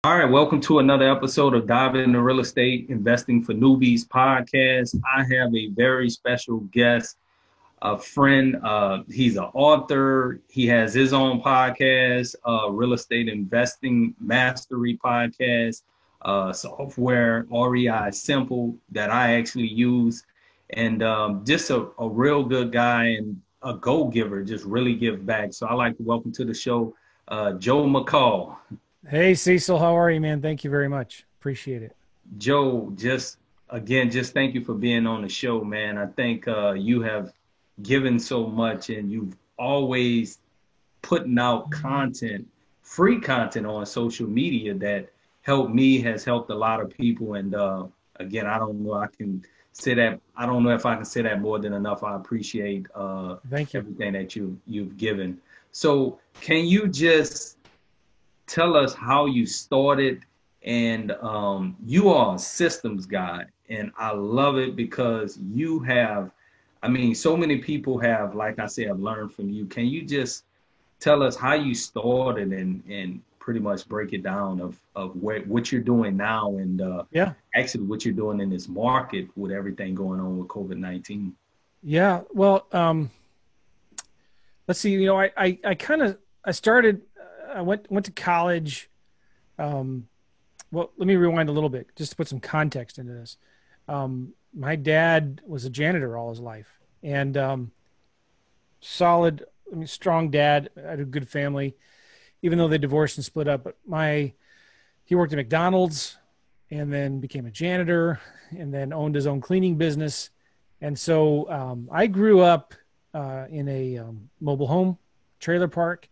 All right, welcome to another episode of Dive into Real Estate Investing for Newbies podcast. I have a very special guest, a friend. He's an author. He has his own podcast, Real Estate Investing Mastery podcast, software REI Simple that I actually use, and just a real good guy and a go giver. Just really give back. So I like to welcome to the show, Joe Mccall. Hey, Cecil, how are you, man? Thank you very much. Appreciate it. Joe, just thank you for being on the show, man. I think you have given so much and you've always putting out content, free content on social media that helped me, has helped a lot of people. And again, I don't know if I can say that more than enough. I appreciate Thank you. everything that you've given. So can you just tell us how you started? And you are a systems guy, and I love it because so many people have, like I said, I've learned from you. Can you just tell us how you started and pretty much break it down of what you're doing now and Yeah. actually what you're doing in this market with everything going on with COVID-19? Yeah. Well, let's see. I started. I went to college. Well, let me rewind a little bit just to put some context into this. My dad was a janitor all his life, and strong dad. I had a good family, even though they divorced and split up. But he worked at McDonald's, and then became a janitor, and then owned his own cleaning business. And so I grew up in a mobile home trailer park,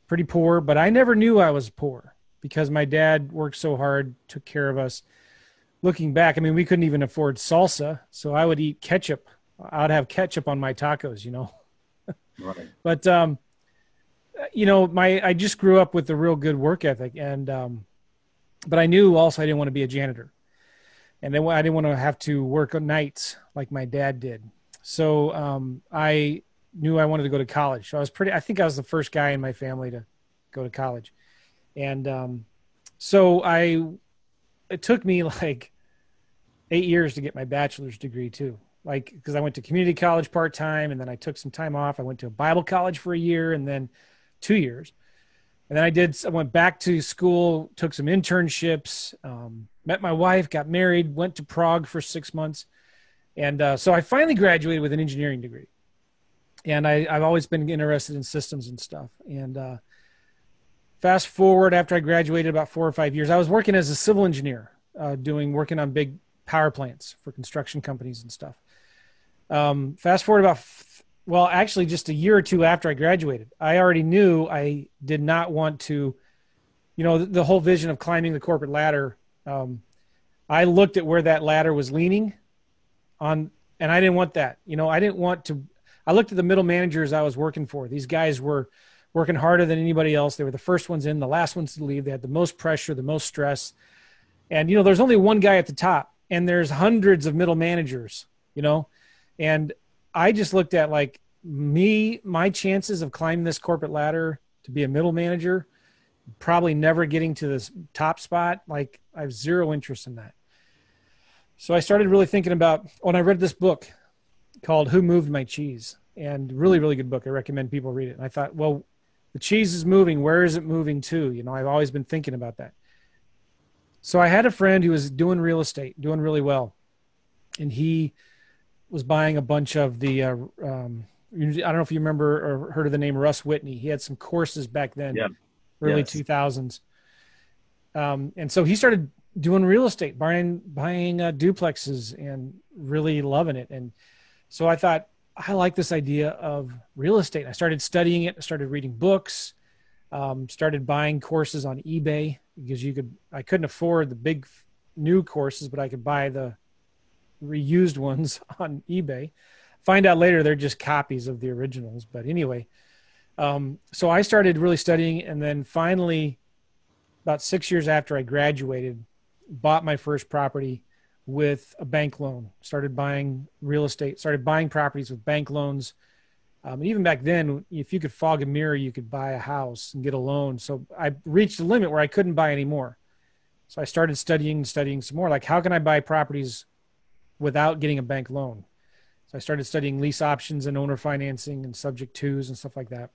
pretty poor, but I never knew I was poor because my dad worked so hard, took care of us. Looking back, I mean, we couldn't even afford salsa, so I would eat ketchup. I'd have ketchup on my tacos, Right. But I just grew up with a real good work ethic, and but I knew also I didn't want to be a janitor, and then I didn't want to have to work on nights like my dad did. So I knew I wanted to go to college. So I think I was the first guy in my family to go to college. And it took me like 8 years to get my bachelor's degree too. Like, because I went to community college part-time, and then I took some time off. I went to a Bible college for a year and then 2 years. And then I went back to school, took some internships, met my wife, got married, went to Prague for 6 months. And so I finally graduated with an engineering degree. And I've always been interested in systems and stuff. And fast forward, after I graduated about 4 or 5 years, I was working as a civil engineer, working on big power plants for construction companies and stuff. Fast forward actually just a year or two after I graduated, I already knew I did not want to, the whole vision of climbing the corporate ladder. I looked at where that ladder was leaning on, and I didn't want that. I looked at the middle managers I was working for. These guys were working harder than anybody else. They were the first ones in, the last ones to leave. They had the most pressure, the most stress. And, there's only one guy at the top, and there's hundreds of middle managers, And I just looked at my chances of climbing this corporate ladder to be a middle manager, probably never getting to this top spot. Like, I have zero interest in that. So I started really thinking about, when I read this book called Who Moved My Cheese, and really, really good book. I recommend people read it. And I thought, well, the cheese is moving. Where is it moving to? I've always been thinking about that. So I had a friend who was doing real estate, doing really well. And he was buying a bunch of the, I don't know if you remember or heard of the name Russ Whitney. He had some courses back then, Yeah. early Yes. 2000s. And so he started doing real estate, buying duplexes and really loving it. And so I thought, I like this idea of real estate. I started studying it. I started reading books, started buying courses on eBay because I couldn't afford the big new courses, but I could buy the reused ones on eBay. Find out later, they're just copies of the originals. But anyway, so I started really studying, and then finally, about 6 years after I graduated, bought my first property with a bank loan, started buying real estate, started buying properties with bank loans. And even back then, if you could fog a mirror, you could buy a house and get a loan. So I reached a limit where I couldn't buy anymore. So I started studying some more, like how can I buy properties without getting a bank loan? So I started studying lease options and owner financing and subject twos and stuff like that.